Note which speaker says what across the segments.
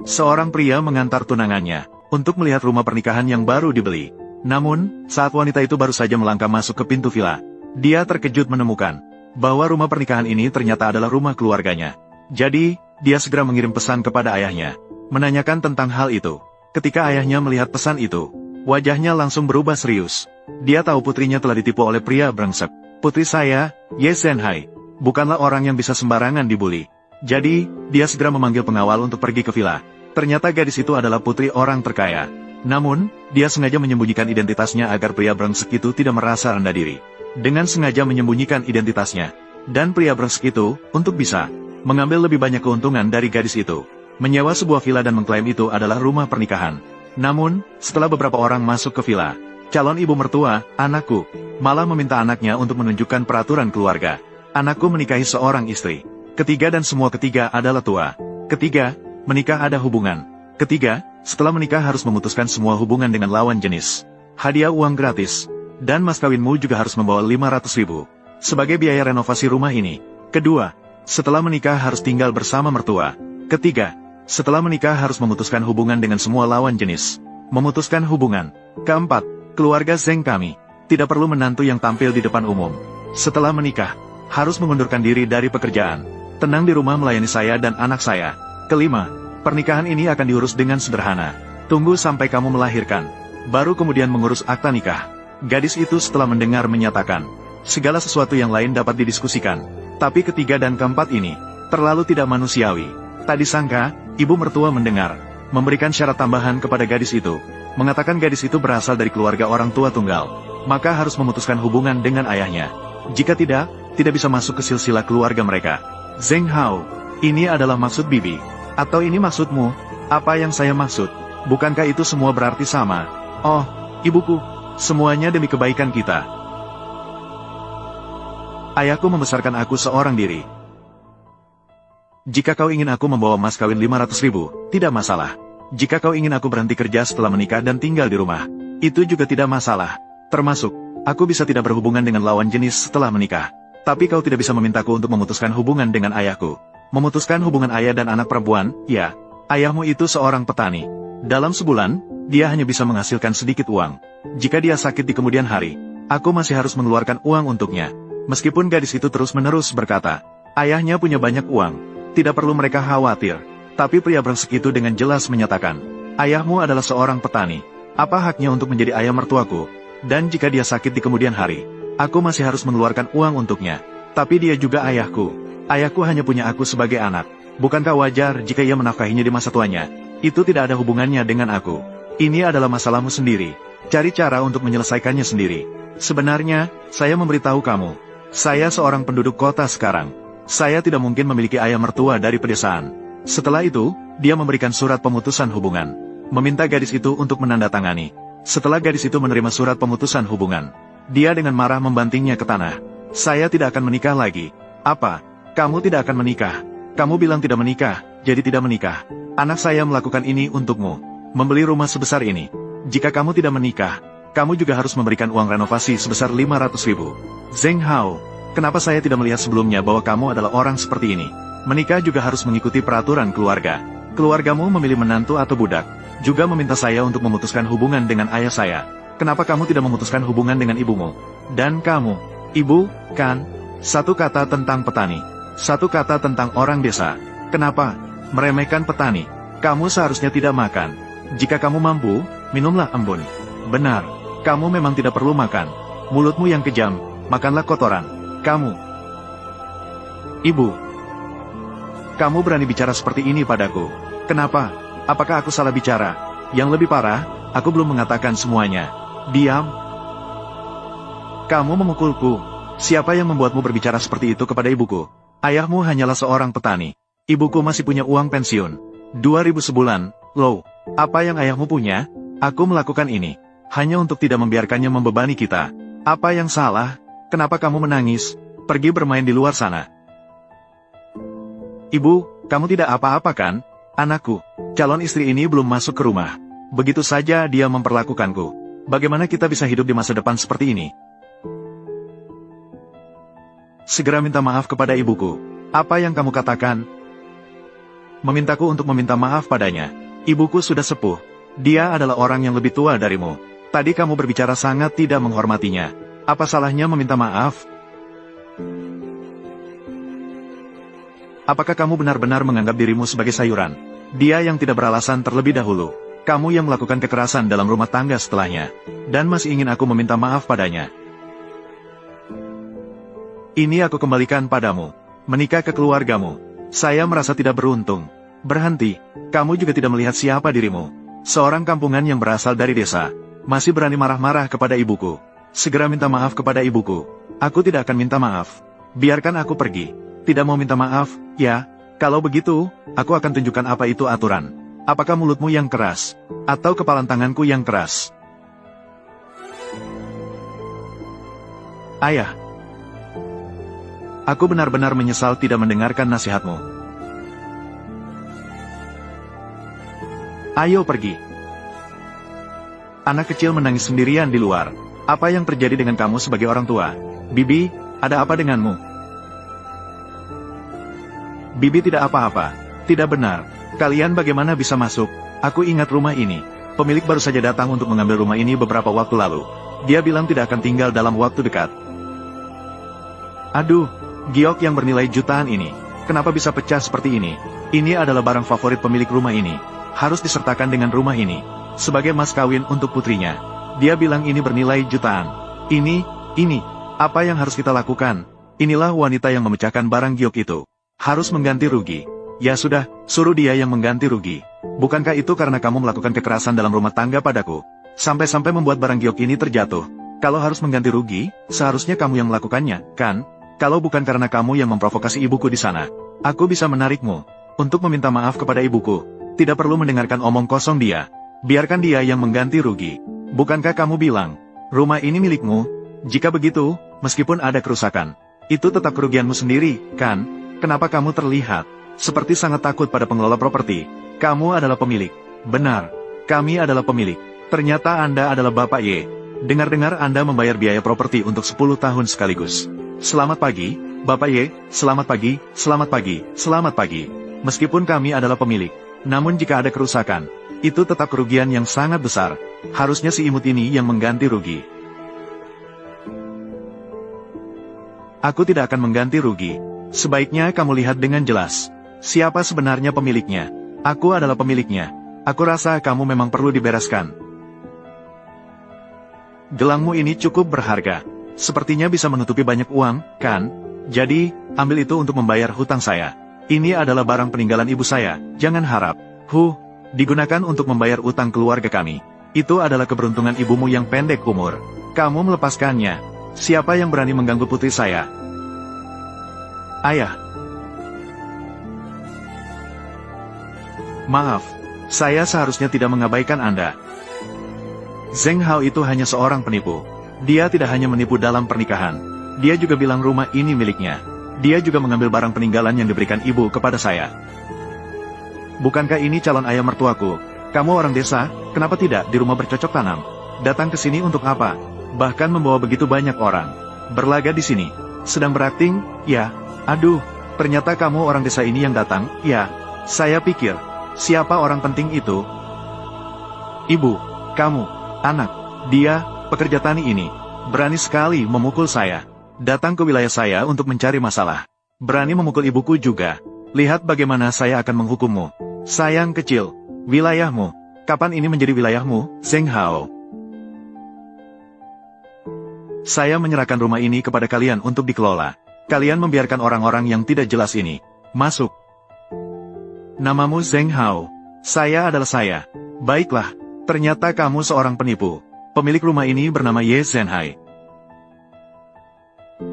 Speaker 1: Seorang pria mengantar tunangannya untuk melihat rumah pernikahan yang baru dibeli. Namun, saat wanita itu baru saja melangkah masuk ke pintu villa, dia terkejut menemukan bahwa rumah pernikahan ini ternyata adalah rumah keluarganya. Jadi, dia segera mengirim pesan kepada ayahnya, menanyakan tentang hal itu. Ketika ayahnya melihat pesan itu, wajahnya langsung berubah serius. Dia tahu putrinya telah ditipu oleh pria brengsek. Putri saya, Ye Zhenhai, bukanlah orang yang bisa sembarangan dibully. Jadi, dia segera memanggil pengawal untuk pergi ke villa. Ternyata gadis itu adalah putri orang terkaya. Namun, dia sengaja menyembunyikan identitasnya agar pria brengsek itu tidak merasa rendah diri. Dengan sengaja menyembunyikan identitasnya, dan pria brengsek itu, untuk bisa mengambil lebih banyak keuntungan dari gadis itu, menyewa sebuah villa dan mengklaim itu adalah rumah pernikahan. Namun, setelah beberapa orang masuk ke villa, calon ibu mertua, anakku, malah meminta anaknya untuk menunjukkan peraturan keluarga. Anakku menikahi seorang istri. Ketiga dan semua ketiga adalah tua. Ketiga, menikah ada hubungan. Ketiga, setelah menikah harus memutuskan semua hubungan dengan lawan jenis. Hadiah uang gratis. Dan mas kawinmu juga harus membawa 500.000 sebagai biaya renovasi rumah ini. Kedua, setelah menikah harus tinggal bersama mertua. Ketiga, setelah menikah harus memutuskan hubungan dengan semua lawan jenis. Memutuskan hubungan. Keempat, keluarga Zheng kami tidak perlu menantu yang tampil di depan umum. Setelah menikah, harus mengundurkan diri dari pekerjaan. Tenang di rumah melayani saya dan anak saya. Kelima, pernikahan ini akan diurus dengan sederhana. Tunggu sampai kamu melahirkan, baru kemudian mengurus akta nikah. Gadis itu setelah mendengar menyatakan, segala sesuatu yang lain dapat didiskusikan. Tapi ketiga dan keempat ini, terlalu tidak manusiawi. Tak disangka, ibu mertua mendengar, memberikan syarat tambahan kepada gadis itu. Mengatakan gadis itu berasal dari keluarga orang tua tunggal, maka harus memutuskan hubungan dengan ayahnya. Jika tidak bisa masuk ke silsilah keluarga mereka. Zheng Hao, ini adalah maksud bibi. Atau ini maksudmu? Apa yang saya maksud? Bukankah itu semua berarti sama? Oh, ibuku, semuanya demi kebaikan kita. Ayahku membesarkan aku seorang diri. Jika kau ingin aku membawa mas kawin 500.000, tidak masalah. Jika kau ingin aku berhenti kerja setelah menikah dan tinggal di rumah, itu juga tidak masalah. Termasuk, aku bisa tidak berhubungan dengan lawan jenis setelah menikah. Tapi kau tidak bisa memintaku untuk memutuskan hubungan dengan ayahku. Memutuskan hubungan ayah dan anak perempuan, ya, ayahmu itu seorang petani. Dalam sebulan, dia hanya bisa menghasilkan sedikit uang. Jika dia sakit di kemudian hari, aku masih harus mengeluarkan uang untuknya. Meskipun gadis itu terus-menerus berkata, ayahnya punya banyak uang, tidak perlu mereka khawatir. Tapi pria brengsek itu dengan jelas menyatakan, ayahmu adalah seorang petani. Apa haknya untuk menjadi ayah mertuaku? Dan jika dia sakit di kemudian hari, aku masih harus mengeluarkan uang untuknya. Tapi dia juga ayahku. Ayahku hanya punya aku sebagai anak. Bukankah wajar jika ia menafkahinya di masa tuanya? Itu tidak ada hubungannya dengan aku. Ini adalah masalahmu sendiri. Cari cara untuk menyelesaikannya sendiri. Sebenarnya, saya memberitahu kamu. Saya seorang penduduk kota sekarang. Saya tidak mungkin memiliki ayah mertua dari pedesaan. Setelah itu, dia memberikan surat pemutusan hubungan. Meminta gadis itu untuk menandatangani. Setelah gadis itu menerima surat pemutusan hubungan, dia dengan marah membantingnya ke tanah. Saya tidak akan menikah lagi. Apa? Kamu tidak akan menikah? Kamu bilang tidak menikah, jadi tidak menikah. Anak saya melakukan ini untukmu. Membeli rumah sebesar ini. Jika kamu tidak menikah, kamu juga harus memberikan uang renovasi sebesar 500.000. Zheng Hao, kenapa saya tidak melihat sebelumnya bahwa kamu adalah orang seperti ini? Menikah juga harus mengikuti peraturan keluarga. Keluargamu memilih menantu atau budak. Juga meminta saya untuk memutuskan hubungan dengan ayah saya. Kenapa kamu tidak memutuskan hubungan dengan ibumu? Dan kamu, ibu, kan? Satu kata tentang petani. Satu kata tentang orang desa. Kenapa? Meremehkan petani. Kamu seharusnya tidak makan. Jika kamu mampu, minumlah embun. Benar, kamu memang tidak perlu makan. Mulutmu yang kejam, makanlah kotoran. Kamu. Ibu. Kamu berani bicara seperti ini padaku. Kenapa? Apakah aku salah bicara? Yang lebih parah, aku belum mengatakan semuanya. Diam. Kamu memukulku. Siapa yang membuatmu berbicara seperti itu kepada ibuku? Ayahmu hanyalah seorang petani. Ibuku masih punya uang pensiun. 2.000 sebulan, loh. Apa yang ayahmu punya? Aku melakukan ini hanya untuk tidak membiarkannya membebani kita. Apa yang salah? Kenapa kamu menangis? Pergi bermain di luar sana. Ibu, kamu tidak apa-apa kan? Anakku, calon istri ini belum masuk ke rumah. Begitu saja dia memperlakukanku. Bagaimana kita bisa hidup di masa depan seperti ini? Segera minta maaf kepada ibuku. Apa yang kamu katakan? memintaku untuk meminta maaf padanya. Ibuku sudah sepuh. Dia adalah orang yang lebih tua darimu. Tadi kamu berbicara sangat tidak menghormatinya. Apa salahnya meminta maaf? Apakah kamu benar-benar menganggap dirimu sebagai sayuran? Dia yang tidak beralasan terlebih dahulu. Kamu yang melakukan kekerasan dalam rumah tangga setelahnya. Dan masih ingin aku meminta maaf padanya. Ini aku kembalikan padamu. Menikah ke keluargamu. Saya merasa tidak beruntung. Berhenti. Kamu juga tidak melihat siapa dirimu. Seorang kampungan yang berasal dari desa. Masih berani marah-marah kepada ibuku. Segera minta maaf kepada ibuku. Aku tidak akan minta maaf. Biarkan aku pergi. Tidak mau minta maaf, ya? Kalau begitu, aku akan tunjukkan apa itu aturan. Apakah mulutmu yang keras? Atau kepalan tanganku yang keras? Ayah. Aku benar-benar menyesal tidak mendengarkan nasihatmu. Ayo pergi. Anak kecil menangis sendirian di luar. Apa yang terjadi dengan kamu sebagai orang tua? Bibi, ada apa denganmu? Bibi tidak apa-apa. Tidak benar. Kalian bagaimana bisa masuk? Aku ingat rumah ini. Pemilik baru saja datang untuk mengambil rumah ini beberapa waktu lalu. Dia bilang tidak akan tinggal dalam waktu dekat. Aduh, giok yang bernilai jutaan ini. Kenapa bisa pecah seperti ini? Ini adalah barang favorit pemilik rumah ini. Harus disertakan dengan rumah ini. Sebagai mas kawin untuk putrinya. Dia bilang ini bernilai jutaan. Ini, apa yang harus kita lakukan? Inilah wanita yang memecahkan barang giok itu. Harus mengganti rugi. Ya sudah, suruh dia yang mengganti rugi. Bukankah itu karena kamu melakukan kekerasan dalam rumah tangga padaku? Sampai-sampai membuat barang giok ini terjatuh. Kalau harus mengganti rugi, seharusnya kamu yang melakukannya, kan? Kalau bukan karena kamu yang memprovokasi ibuku di sana, aku bisa menarikmu. Untuk meminta maaf kepada ibuku. Tidak perlu mendengarkan omong kosong dia. Biarkan dia yang mengganti rugi. Bukankah kamu bilang, rumah ini milikmu? Jika begitu, meskipun ada kerusakan, itu tetap kerugianmu sendiri, kan? Kenapa kamu terlihat seperti sangat takut pada pengelola properti? Kamu adalah pemilik. Benar, kami adalah pemilik. Ternyata Anda adalah Bapak Y. Dengar-dengar Anda membayar biaya properti untuk 10 tahun sekaligus. Selamat pagi, Bapak Y. Selamat pagi, selamat pagi, selamat pagi. Meskipun kami adalah pemilik, namun jika ada kerusakan, itu tetap kerugian yang sangat besar. Harusnya si imut ini yang mengganti rugi. Aku tidak akan mengganti rugi. Sebaiknya kamu lihat dengan jelas. Siapa sebenarnya pemiliknya? Aku adalah pemiliknya. Aku rasa kamu memang perlu dibereskan. Gelangmu ini cukup berharga. Sepertinya bisa menutupi banyak uang, kan? Jadi, ambil itu untuk membayar hutang saya. Ini adalah barang peninggalan ibu saya. Jangan harap. Digunakan untuk membayar utang keluarga kami. Itu adalah keberuntungan ibumu yang pendek umur. Kamu melepaskannya. Siapa yang berani mengganggu putri saya? Ayah. Maaf, saya seharusnya tidak mengabaikan Anda. Zheng Hao itu hanya seorang penipu. Dia tidak hanya menipu dalam pernikahan. Dia juga bilang rumah ini miliknya. Dia juga mengambil barang peninggalan yang diberikan ibu kepada saya. Bukankah ini calon ayah mertuaku? Kamu orang desa, kenapa tidak di rumah bercocok tanam? Datang ke sini untuk apa? Bahkan membawa begitu banyak orang. Berlaga di sini. Sedang berakting, ya. Aduh, ternyata kamu orang desa ini yang datang, ya. Saya pikir, siapa orang penting itu? Ibu, kamu, anak, dia, pekerja tani ini, berani sekali memukul saya. Datang ke wilayah saya untuk mencari masalah. Berani memukul ibuku juga. Lihat bagaimana saya akan menghukummu. Sayang kecil, wilayahmu. Kapan ini menjadi wilayahmu, Zheng Hao? Saya menyerahkan rumah ini kepada kalian untuk dikelola. Kalian membiarkan orang-orang yang tidak jelas ini masuk. Namamu Zheng Hao. Saya adalah saya. Baiklah, ternyata kamu seorang penipu. Pemilik rumah ini bernama Ye Zhenhai.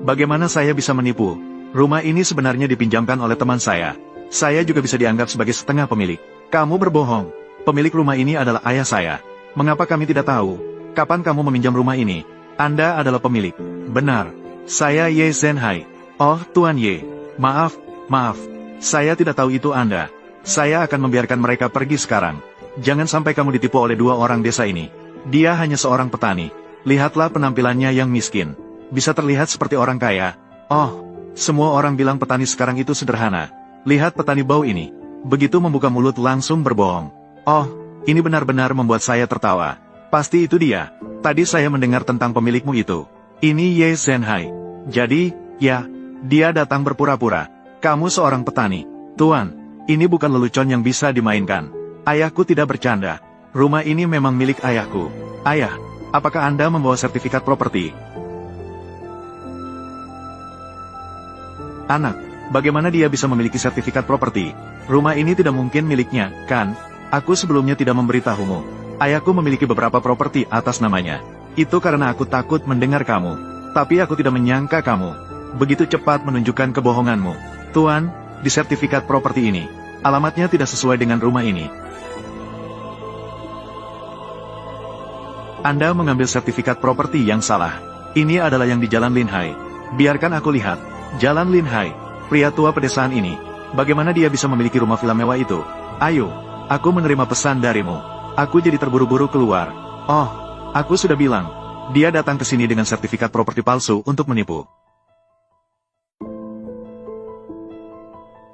Speaker 1: Bagaimana saya bisa menipu? Rumah ini sebenarnya dipinjamkan oleh teman saya. Saya juga bisa dianggap sebagai setengah pemilik. Kamu berbohong. Pemilik rumah ini adalah ayah saya. Mengapa kami tidak tahu? Kapan kamu meminjam rumah ini? Anda adalah pemilik. Benar. Saya Ye Zhenhai. Oh, Tuan Ye. Maaf. Saya tidak tahu itu Anda. Saya akan membiarkan mereka pergi sekarang. Jangan sampai kamu ditipu oleh dua orang desa ini. Dia hanya seorang petani. Lihatlah penampilannya yang miskin. Bisa terlihat seperti orang kaya. Oh, semua orang bilang petani sekarang itu sederhana. Lihat petani bau ini. Begitu membuka mulut langsung berbohong. Oh, ini benar-benar membuat saya tertawa. Pasti itu dia. Tadi saya mendengar tentang pemilikmu itu. Ini Ye Zhenhai. Jadi, ya, dia datang berpura-pura. Kamu seorang petani. Tuan, ini bukan lelucon yang bisa dimainkan. Ayahku tidak bercanda. Rumah ini memang milik ayahku. Ayah, apakah Anda membawa sertifikat properti? Anak, bagaimana dia bisa memiliki sertifikat properti? Rumah ini tidak mungkin miliknya, kan? Aku sebelumnya tidak memberitahumu. Ayahku memiliki beberapa properti atas namanya. Itu karena aku takut mendengar kamu. Tapi aku tidak menyangka kamu begitu cepat menunjukkan kebohonganmu. Tuan, di sertifikat properti ini, alamatnya tidak sesuai dengan rumah ini. Anda mengambil sertifikat properti yang salah. Ini adalah yang di Jalan Linhai. Biarkan aku lihat. Jalan Linhai, pria tua pedesaan ini. Bagaimana dia bisa memiliki rumah villa mewah itu? Ayo, aku menerima pesan darimu. Aku jadi terburu-buru keluar. Oh, aku sudah bilang. Dia datang ke sini dengan sertifikat properti palsu untuk menipu.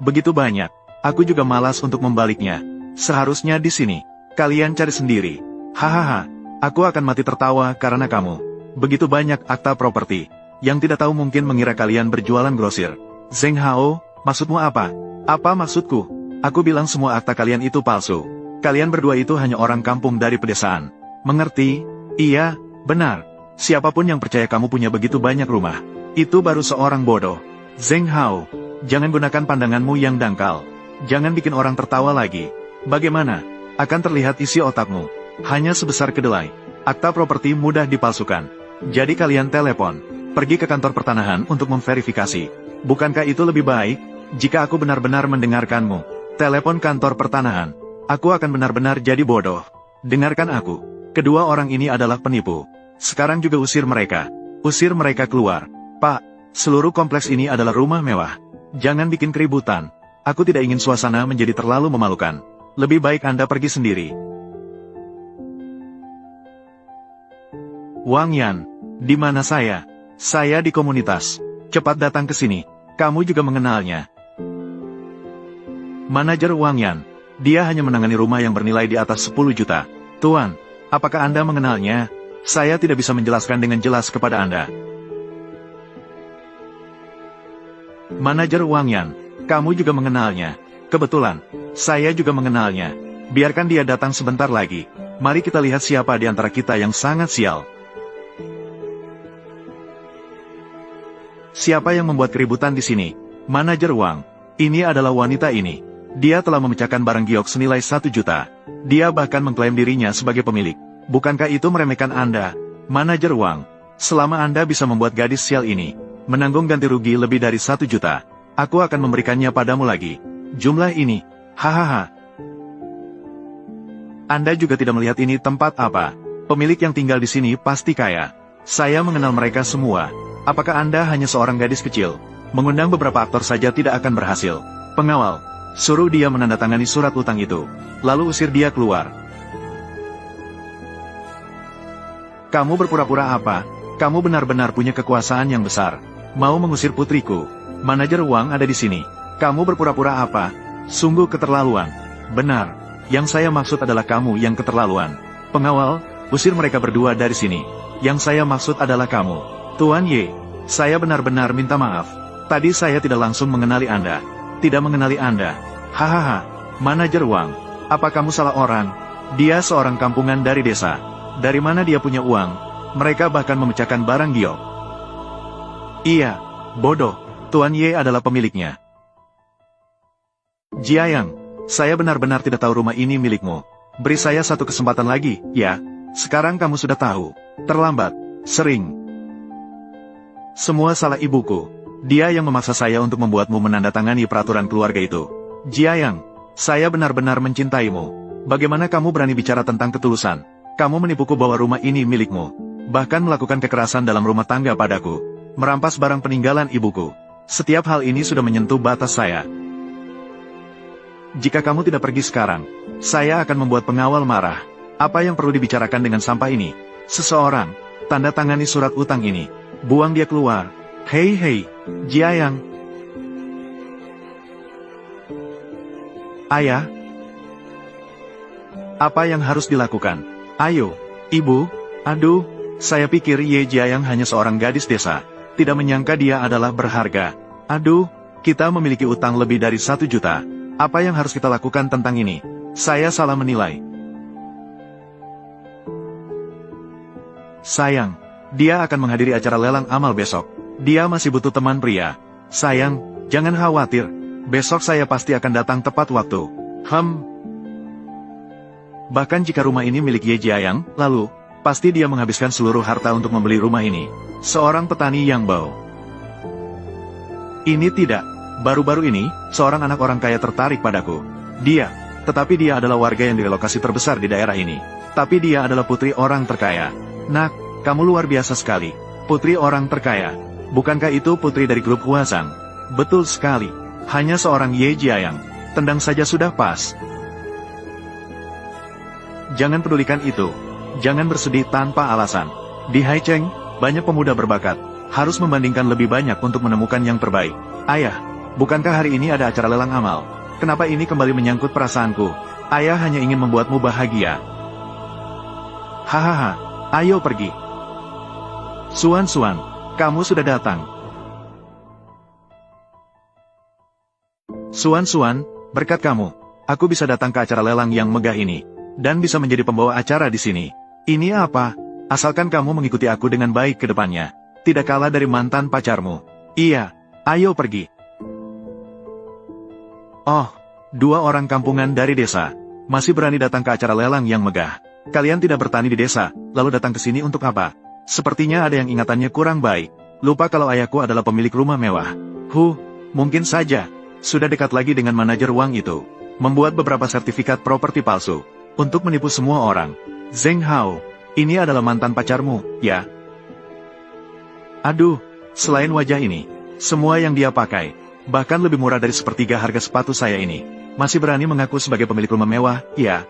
Speaker 1: Begitu banyak. Aku juga malas untuk membaliknya. Seharusnya di sini. Kalian cari sendiri. Hahaha. Aku akan mati tertawa karena kamu. Begitu banyak akta properti. Yang tidak tahu mungkin mengira kalian berjualan grosir. Zheng Hao, maksudmu apa? Apa maksudku? Aku bilang semua akta kalian itu palsu. Kalian berdua itu hanya orang kampung dari pedesaan. Mengerti? Iya, benar. Siapapun yang percaya kamu punya begitu banyak rumah, itu baru seorang bodoh. Zheng Hao, jangan gunakan pandanganmu yang dangkal. Jangan bikin orang tertawa lagi. Bagaimana? Akan terlihat isi otakmu. Hanya sebesar kedelai. Akta properti mudah dipalsukan. Jadi kalian telepon. Pergi ke kantor pertanahan untuk memverifikasi. Bukankah itu lebih baik? Jika aku benar-benar mendengarkanmu, telepon kantor pertanahan. Aku akan benar-benar jadi bodoh. Dengarkan aku. Kedua orang ini adalah penipu. Sekarang juga usir mereka. Usir mereka keluar. Pak, seluruh kompleks ini adalah rumah mewah. Jangan bikin keributan. Aku tidak ingin suasana menjadi terlalu memalukan. Lebih baik Anda pergi sendiri. Wang Yan, di mana saya? Saya di komunitas. Cepat datang ke sini. Kamu juga mengenalnya. Manajer Wang Yan. Dia hanya menangani rumah yang bernilai di atas 10 juta. Tuan, apakah Anda mengenalnya? Saya tidak bisa menjelaskan dengan jelas kepada Anda. Manajer Wang Yan. Kamu juga mengenalnya. Kebetulan, saya juga mengenalnya. Biarkan dia datang sebentar lagi. Mari kita lihat siapa di antara kita yang sangat sial. Siapa yang membuat keributan di sini? Manajer Wang. Ini adalah wanita ini. Dia telah memecahkan barang giok senilai 1 juta. Dia bahkan mengklaim dirinya sebagai pemilik. Bukankah itu meremehkan Anda? Manajer Wang. Selama Anda bisa membuat gadis sial ini menanggung ganti rugi lebih dari 1 juta, aku akan memberikannya padamu lagi. Jumlah ini. Hahaha. Anda juga tidak melihat ini tempat apa. Pemilik yang tinggal di sini pasti kaya. Saya mengenal mereka semua. Apakah Anda hanya seorang gadis kecil? Mengundang beberapa aktor saja tidak akan berhasil. Pengawal, suruh dia menandatangani surat utang itu. Lalu usir dia keluar. Kamu berpura-pura apa? Kamu benar-benar punya kekuasaan yang besar. Mau mengusir putriku? Manajer Wang ada di sini. Kamu berpura-pura apa? Sungguh keterlaluan. Benar. Yang saya maksud adalah kamu yang keterlaluan. Pengawal, usir mereka berdua dari sini. Yang saya maksud adalah kamu. Tuan Ye, saya benar-benar minta maaf. Tadi saya tidak langsung mengenali Anda. Tidak mengenali Anda. Hahaha. Manajer Wang, apa kamu salah orang? Dia seorang kampungan dari desa. Dari mana dia punya uang? Mereka bahkan memecahkan barang giok. Iya, bodoh. Tuan Ye adalah pemiliknya. Jiayang, saya benar-benar tidak tahu rumah ini milikmu. Beri saya satu kesempatan lagi, ya. Sekarang kamu sudah tahu. Terlambat. Sering. Semua salah ibuku. Dia yang memaksa saya untuk membuatmu menandatangani peraturan keluarga itu. Jiayang, saya benar-benar mencintaimu. Bagaimana kamu berani bicara tentang ketulusan? Kamu menipuku bahwa rumah ini milikmu. Bahkan melakukan kekerasan dalam rumah tangga padaku. Merampas barang peninggalan ibuku. Setiap hal ini sudah menyentuh batas saya. Jika kamu tidak pergi sekarang, saya akan membuat pengawal marah. Apa yang perlu dibicarakan dengan sampah ini? Seseorang, tanda tangani surat utang ini. Buang dia keluar. Hei, Jiayang. Ayah? Apa yang harus dilakukan? Ayo, Ibu. Aduh, saya pikir Ye Jiayang hanya seorang gadis desa. Tidak menyangka dia adalah berharga. Aduh, kita memiliki utang lebih dari 1 juta. Apa yang harus kita lakukan tentang ini? Saya salah menilai. Sayang, dia akan menghadiri acara lelang amal besok. Dia masih butuh teman pria. Sayang, jangan khawatir. Besok saya pasti akan datang tepat waktu. Bahkan jika rumah ini milik Ye Jiayang, lalu, pasti dia menghabiskan seluruh harta untuk membeli rumah ini. Seorang petani yang bau. Ini tidak. Baru-baru ini, seorang anak orang kaya tertarik padaku. Tetapi dia adalah warga yang direlokasi terbesar di daerah ini. Tapi dia adalah putri orang terkaya. Nak, kamu luar biasa sekali. Putri orang terkaya. Bukankah itu putri dari grup Huazang? Betul sekali. Hanya seorang Ye Jiayang. Tendang saja sudah pas. Jangan pedulikan itu. Jangan bersedih tanpa alasan. Di Haicheng, banyak pemuda berbakat. Harus membandingkan lebih banyak untuk menemukan yang terbaik. Ayah, bukankah hari ini ada acara lelang amal? Kenapa ini kembali menyangkut perasaanku? Ayah hanya ingin membuatmu bahagia. Hahaha, ayo pergi. Suan, kamu sudah datang. Suan, berkat kamu, aku bisa datang ke acara lelang yang megah ini. Dan bisa menjadi pembawa acara di sini. Ini apa? Asalkan kamu mengikuti aku dengan baik ke depannya. Tidak kalah dari mantan pacarmu. Iya, ayo pergi. Oh, 2 orang kampungan dari desa. Masih berani datang ke acara lelang yang megah. Kalian tidak bertani di desa, lalu datang ke sini untuk apa? Sepertinya ada yang ingatannya kurang baik. Lupa kalau ayahku adalah pemilik rumah mewah. Mungkin saja. Sudah dekat lagi dengan manajer uang itu. Membuat beberapa sertifikat properti palsu. Untuk menipu semua orang. Zheng Hao, ini adalah mantan pacarmu, ya? Aduh, selain wajah ini, semua yang dia pakai, bahkan lebih murah dari sepertiga harga sepatu saya ini, masih berani mengaku sebagai pemilik rumah mewah, ya?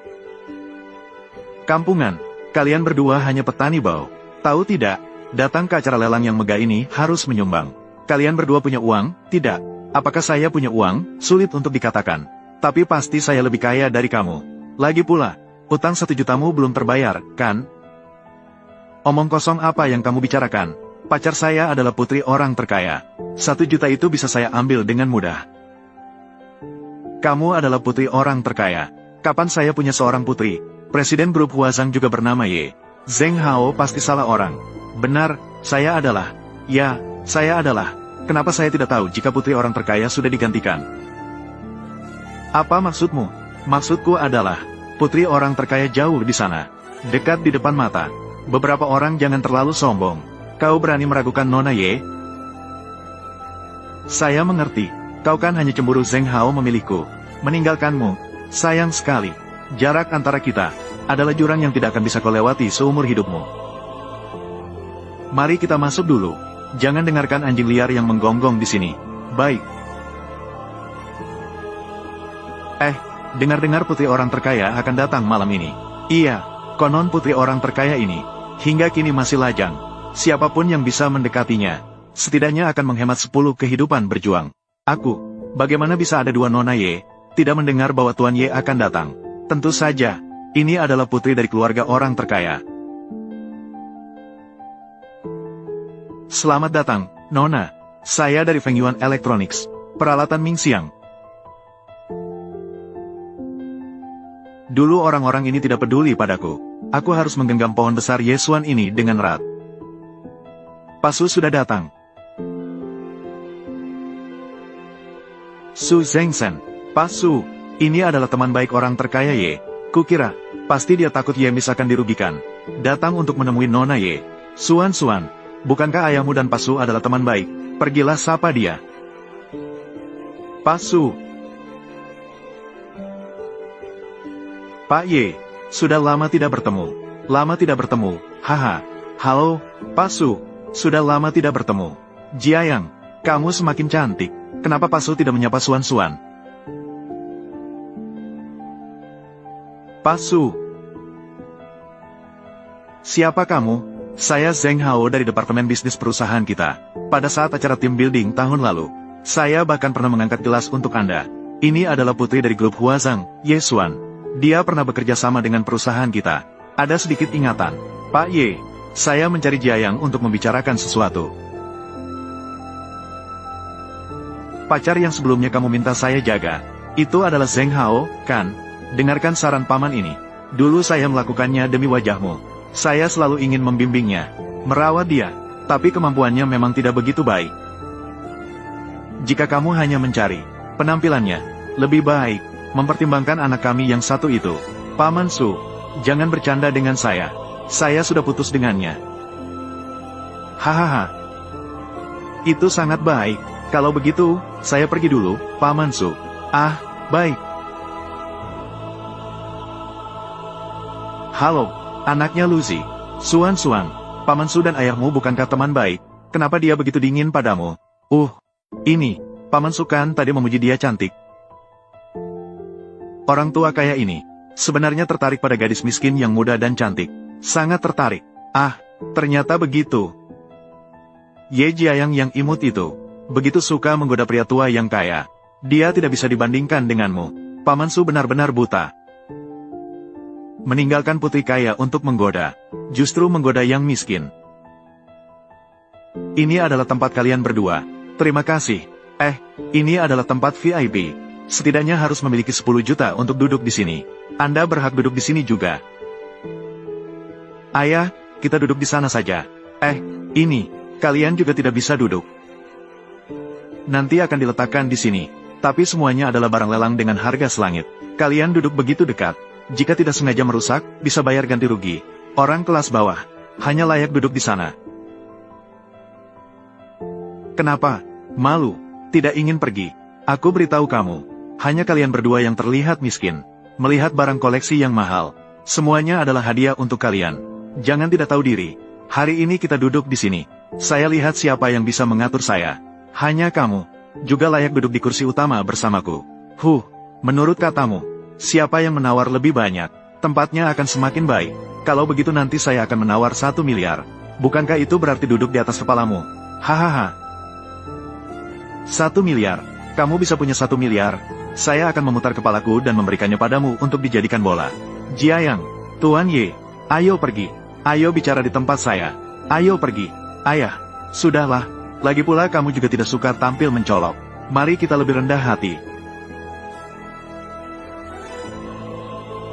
Speaker 1: Kampungan, kalian berdua hanya petani bau. Tahu tidak, datang ke acara lelang yang megah ini harus menyumbang. Kalian berdua punya uang, tidak? Apakah saya punya uang? Sulit untuk dikatakan. Tapi pasti saya lebih kaya dari kamu. Lagi pula, utang 1 jutamu belum terbayar, kan? Omong kosong apa yang kamu bicarakan? Pacar saya adalah putri orang terkaya. 1 juta itu bisa saya ambil dengan mudah. Kamu adalah putri orang terkaya. Kapan saya punya seorang putri? Presiden grup Huazang juga bernama Ye. Zheng Hao pasti salah orang. Benar, saya adalah. Ya, saya adalah. Kenapa saya tidak tahu jika putri orang terkaya sudah digantikan? Apa maksudmu? Maksudku adalah, putri orang terkaya jauh di sana. Dekat di depan mata. Beberapa orang jangan terlalu sombong. Kau berani meragukan Nona Ye? Saya mengerti. Kau kan hanya cemburu Zheng Hao memilihku. Meninggalkanmu. Sayang sekali. Jarak antara kita adalah jurang yang tidak akan bisa kau lewati seumur hidupmu. Mari kita masuk dulu. Jangan dengarkan anjing liar yang menggonggong di sini. Baik. Dengar-dengar putri orang terkaya akan datang malam ini. Iya, konon putri orang terkaya ini hingga kini masih lajang. Siapapun yang bisa mendekatinya, setidaknya akan menghemat 10 kehidupan berjuang. Aku, bagaimana bisa ada 2 Nona Ye, tidak mendengar bahwa Tuan Ye akan datang? Tentu saja, ini adalah putri dari keluarga orang terkaya. Selamat datang, Nona. Saya dari Feng Yuan Electronics, peralatan Ming Xiang. Dulu orang-orang ini tidak peduli padaku. Aku harus menggenggam pohon besar Yesuan ini dengan erat. Pasu sudah datang. Su Zhengsen. Pasu, ini adalah teman baik orang terkaya Ye. Kukira, pasti dia takut Yemis akan dirugikan. Datang untuk menemui Nona Ye. Suan, bukankah ayahmu dan Pasu adalah teman baik? Pergilah sapa dia. Pasu. Pak Ye, sudah lama tidak bertemu. Haha. Halo, Pasu. Sudah lama tidak bertemu. Jiayang, kamu semakin cantik. Kenapa Pasu tidak menyapa Suan? Pasu. Siapa kamu? Saya Zheng Hao dari Departemen Bisnis Perusahaan kita. Pada saat acara team building tahun lalu, saya bahkan pernah mengangkat gelas untuk Anda. Ini adalah putri dari grup Huazang, Ye Xuan. Dia pernah bekerja sama dengan perusahaan kita. Ada sedikit ingatan. Pak Ye, saya mencari Jiayang untuk membicarakan sesuatu. Pacar yang sebelumnya kamu minta saya jaga, itu adalah Zheng Hao, kan? Dengarkan saran paman ini. Dulu saya melakukannya demi wajahmu. Saya selalu ingin membimbingnya, merawat dia, tapi kemampuannya memang tidak begitu baik. Jika kamu hanya mencari penampilannya, lebih baik mempertimbangkan anak kami yang satu itu. Paman Su, jangan bercanda dengan saya. Saya sudah putus dengannya. Hahaha. Itu sangat baik. Kalau begitu, saya pergi dulu, Paman Su. Ah, baik. Halo, anaknya Lucy. Suan, Paman Su dan ayahmu bukankah teman baik? Kenapa dia begitu dingin padamu? Ini, Paman Su kan tadi memuji dia cantik. Orang tua kaya ini, sebenarnya tertarik pada gadis miskin yang muda dan cantik. Sangat tertarik. Ah, ternyata begitu. Ye Jiayang yang imut itu, begitu suka menggoda pria tua yang kaya. Dia tidak bisa dibandingkan denganmu. Paman Su benar-benar buta. Meninggalkan putri kaya untuk menggoda, justru menggoda yang miskin. Ini adalah tempat kalian berdua. Terima kasih. Ini adalah tempat VIP. Setidaknya harus memiliki 10 juta untuk duduk di sini. Anda berhak duduk di sini juga. Ayah, kita duduk di sana saja. Ini, kalian juga tidak bisa duduk. Nanti akan diletakkan di sini. Tapi semuanya adalah barang lelang dengan harga selangit. Kalian duduk begitu dekat. Jika tidak sengaja merusak, bisa bayar ganti rugi. Orang kelas bawah, hanya layak duduk di sana. Kenapa? Malu? Tidak ingin pergi? Aku beritahu kamu, hanya kalian berdua yang terlihat miskin. Melihat barang koleksi yang mahal. Semuanya adalah hadiah untuk kalian. Jangan tidak tahu diri. Hari ini kita duduk di sini. Saya lihat siapa yang bisa mengatur saya. Hanya kamu, juga layak duduk di kursi utama bersamaku. Menurut katamu, siapa yang menawar lebih banyak, tempatnya akan semakin baik. Kalau begitu nanti saya akan menawar 1 miliar. Bukankah itu berarti duduk di atas kepalamu? Hahaha. 1 miliar. Kamu bisa punya 1 miliar. Saya akan memutar kepalaku dan memberikannya padamu untuk dijadikan bola. Jiayang, Tuan Ye, ayo pergi. Ayo bicara di tempat saya. Ayo pergi. Ayah, sudahlah. Lagi pula kamu juga tidak suka tampil mencolok. Mari kita lebih rendah hati.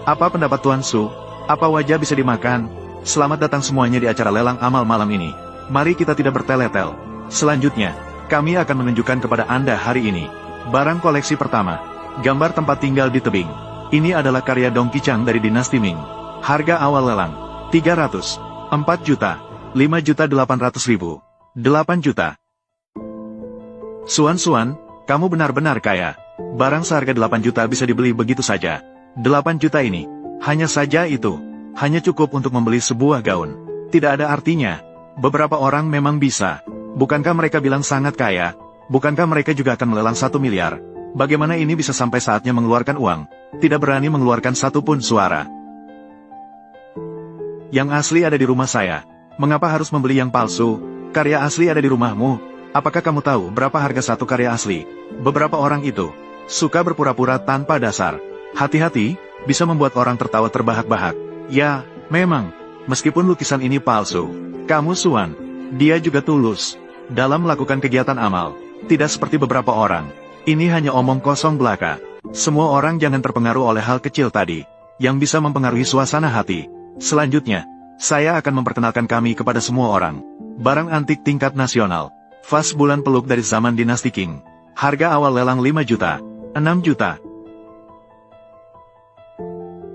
Speaker 1: Apa pendapat Tuan Su? Apa wajah bisa dimakan? Selamat datang semuanya di acara lelang amal malam ini. Mari kita tidak bertele-tel. Selanjutnya, kami akan menunjukkan kepada Anda hari ini. Barang koleksi pertama. Gambar tempat tinggal di tebing. Ini adalah karya Dong Qichang dari dinasti Ming. Harga awal lelang. 300. 4 juta. 5.800.000. 8 juta. Suan, kamu benar-benar kaya. Barang seharga 8 juta bisa dibeli begitu saja. 8 juta ini. Hanya saja itu. Hanya cukup untuk membeli sebuah gaun. Tidak ada artinya. Beberapa orang memang bisa. Bukankah mereka bilang sangat kaya? Bukankah mereka juga akan melelang 1 miliar? Bagaimana ini bisa sampai saatnya mengeluarkan uang? Tidak berani mengeluarkan satu pun suara. Yang asli ada di rumah saya. Mengapa harus membeli yang palsu? Karya asli ada di rumahmu. Apakah kamu tahu berapa harga satu karya asli? Beberapa orang itu suka berpura-pura tanpa dasar. Hati-hati, bisa membuat orang tertawa terbahak-bahak. Ya, memang. Meskipun lukisan ini palsu, kamu Suan, dia juga tulus dalam melakukan kegiatan amal. Tidak seperti beberapa orang. Ini hanya omong kosong belaka. Semua orang jangan terpengaruh oleh hal kecil tadi, yang bisa mempengaruhi suasana hati. Selanjutnya, saya akan memperkenalkan kami kepada semua orang. Barang antik tingkat nasional. Vas bulan peluk dari zaman dinasti Qing. Harga awal lelang 5 juta. 6 juta.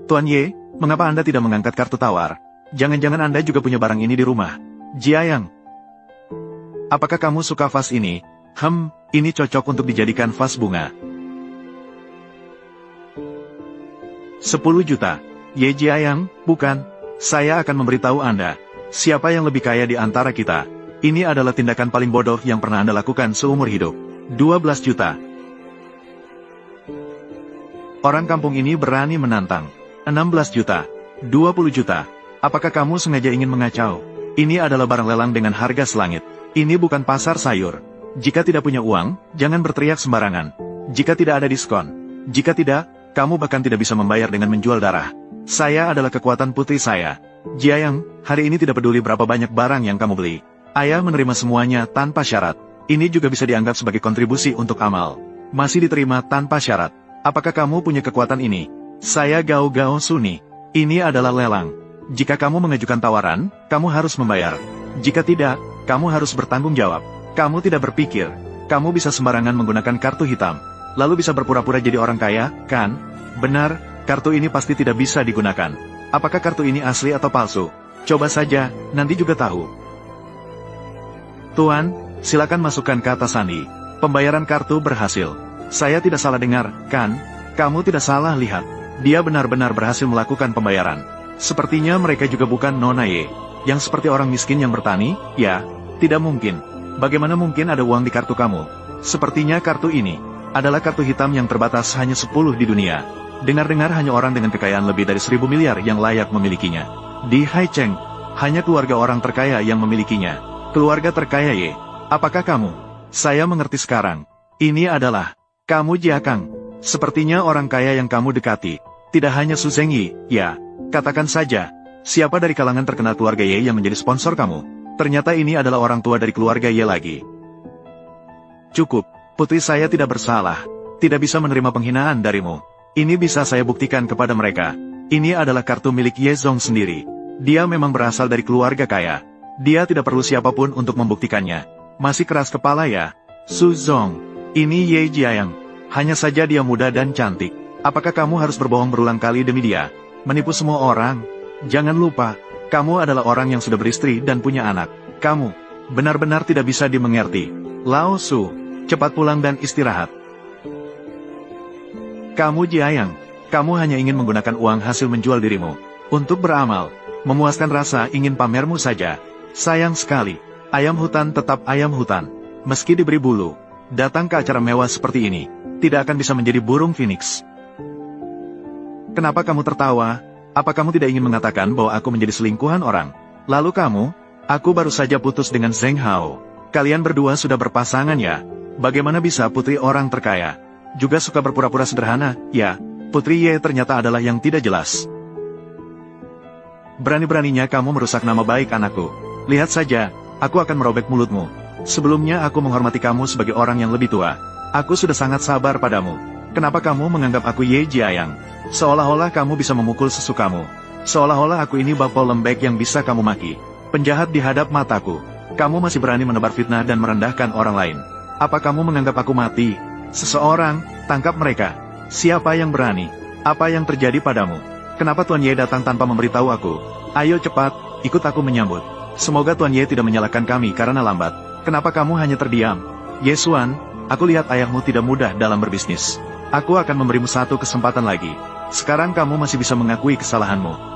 Speaker 1: Tuan Ye, mengapa Anda tidak mengangkat kartu tawar? Jangan-jangan Anda juga punya barang ini di rumah. Jiayang, apakah kamu suka vas ini? Ini cocok untuk dijadikan vas bunga. 10 juta. Ye Jiayang, bukan. Saya akan memberitahu Anda. Siapa yang lebih kaya di antara kita? Ini adalah tindakan paling bodoh yang pernah Anda lakukan seumur hidup. 12 juta. Orang kampung ini berani menantang. 16 juta. 20 juta. Apakah kamu sengaja ingin mengacau? Ini adalah barang lelang dengan harga selangit. Ini bukan pasar sayur. Jika tidak punya uang, jangan berteriak sembarangan. Jika tidak ada diskon, Jika tidak, kamu bahkan tidak bisa membayar dengan menjual darah. Saya adalah kekuatan putri saya. Jiayang, hari ini tidak peduli berapa banyak barang yang kamu beli. Ayah menerima semuanya tanpa syarat. Ini juga bisa dianggap sebagai kontribusi untuk amal. Masih diterima tanpa syarat. Apakah kamu punya kekuatan ini? Saya Gao Gao Suni. Ini adalah lelang. Jika kamu mengajukan tawaran, kamu harus membayar. Jika tidak, kamu harus bertanggung jawab. Kamu tidak berpikir. Kamu bisa sembarangan menggunakan kartu hitam. Lalu bisa berpura-pura jadi orang kaya, kan? Benar, kartu ini pasti tidak bisa digunakan. Apakah kartu ini asli atau palsu? Coba saja, nanti juga tahu. Tuan, silakan masukkan kata sandi. Pembayaran kartu berhasil. Saya tidak salah dengar, kan? Kamu tidak salah lihat. Dia benar-benar berhasil melakukan pembayaran. Sepertinya mereka juga bukan Nona Ye. Yang seperti orang miskin yang bertani, ya, tidak mungkin. Bagaimana mungkin ada uang di kartu kamu? Sepertinya kartu ini adalah kartu hitam yang terbatas hanya 10 di dunia. Dengar-dengar hanya orang dengan kekayaan lebih dari 1.000 miliar yang layak memilikinya. Di Haicheng, hanya keluarga orang terkaya yang memilikinya. Keluarga terkaya Ye. Apakah kamu? Saya mengerti sekarang. Ini adalah kamu Jiakang. Sepertinya orang kaya yang kamu dekati. Tidak hanya Su Zhengyi, ya. Katakan saja, siapa dari kalangan terkenal keluarga Ye yang menjadi sponsor kamu? Ternyata ini adalah orang tua dari keluarga Ye lagi. Cukup, putri saya tidak bersalah. Tidak bisa menerima penghinaan darimu. Ini bisa saya buktikan kepada mereka. Ini adalah kartu milik Ye Zong sendiri. Dia memang berasal dari keluarga kaya. Dia tidak perlu siapapun untuk membuktikannya. Masih keras kepala ya? Su Zong. Ini Ye Jiayang. Hanya saja dia muda dan cantik. Apakah kamu harus berbohong berulang kali demi dia? Menipu semua orang? Jangan lupa, kamu adalah orang yang sudah beristri dan punya anak. Kamu benar-benar tidak bisa dimengerti. Lao Su, cepat pulang dan istirahat. Kamu Jiayang, kamu hanya ingin menggunakan uang hasil menjual dirimu untuk beramal, memuaskan rasa ingin pamermu saja. Sayang sekali, ayam hutan tetap ayam hutan. Meski diberi bulu, datang ke acara mewah seperti ini, tidak akan bisa menjadi burung phoenix. Kenapa kamu tertawa? Apa kamu tidak ingin mengatakan bahwa aku menjadi selingkuhan orang? Lalu kamu? Aku baru saja putus dengan Zheng Hao. Kalian berdua sudah berpasangan ya? Bagaimana bisa putri orang terkaya juga suka berpura-pura sederhana? Ya, putri Ye ternyata adalah yang tidak jelas. Berani-beraninya kamu merusak nama baik anakku. Lihat saja, aku akan merobek mulutmu. Sebelumnya aku menghormati kamu sebagai orang yang lebih tua. Aku sudah sangat sabar padamu. Kenapa kamu menganggap aku Ye Jiayang? Seolah-olah kamu bisa memukul sesukamu. Seolah-olah aku ini bapol lembek yang bisa kamu maki. Penjahat di hadap mataku. Kamu masih berani menebar fitnah dan merendahkan orang lain. Apa kamu menganggap aku mati? Seseorang, tangkap mereka. Siapa yang berani? Apa yang terjadi padamu? Kenapa Tuan Ye datang tanpa memberitahu aku? Ayo cepat, ikut aku menyambut. Semoga Tuan Ye tidak menyalahkan kami karena lambat. Kenapa kamu hanya terdiam? Ye Xuan, aku lihat ayahmu tidak mudah dalam berbisnis. Aku akan memberimu satu kesempatan lagi. Sekarang kamu masih bisa mengakui kesalahanmu.